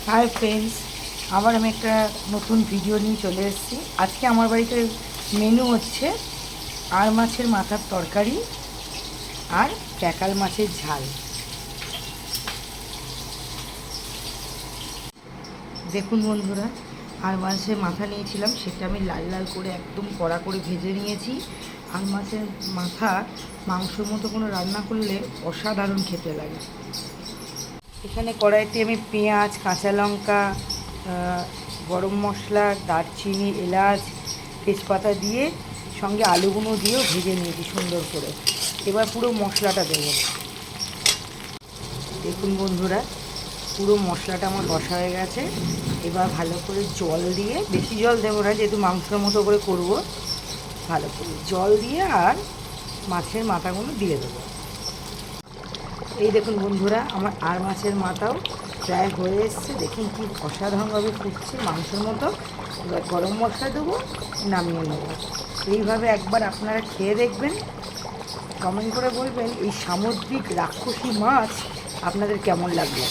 Hi friends, আবার আমি একটা নতুন ভিডিও নিয়ে চলে এসেছি। আজকে আমার বাড়িতে মেনু হচ্ছে আর মাছের মাথার তরকারি আর ক্যাকাল মাছের ঝাল। দেখুন বন্ধুরা, আর মাছের মাথা নিয়েছিলাম, সেটা আমি লাল লাল করে একদম কড়া করে ভেজে নিয়েছি। আর মাছের মাথা মাংসর মতো কোনো রান্না করলে অসাধারণ খেতে লাগে। এখানে কড়াইতে আমি পেঁয়াজ, কাঁচা লঙ্কা, গরম মশলা, দারচিনি, এলাচ, তেজপাতা দিয়ে সঙ্গে আলুগুলো দিয়েও ভেজে নিয়েছি সুন্দর করে। এবার পুরো মশলাটা দেবো। দেখুন বন্ধুরা, পুরো মশলাটা আমার কষা হয়ে গেছে। এবার ভালো করে জল দিয়ে, বেশি জল দেবো না যেহেতু মাংসের মতো করে করব, ভালো করে জল দিয়ে আর মাছের মাথাগুলো দিয়ে দেবো। এই দেখুন বন্ধুরা, আমার আর মাছের মাথাও প্রায় হয়ে এসছে। দেখুন কি অসাধারণভাবে ফুটছে মাংসের মতো। এবার গরম মশলা দেবো, নামিয়ে নেব। এইভাবে একবার আপনারা খেয়ে দেখবেন, কমেন্ট করে বলবেন এই সামুদ্রিক রাক্ষসী মাছ আপনাদের কেমন লাগলো।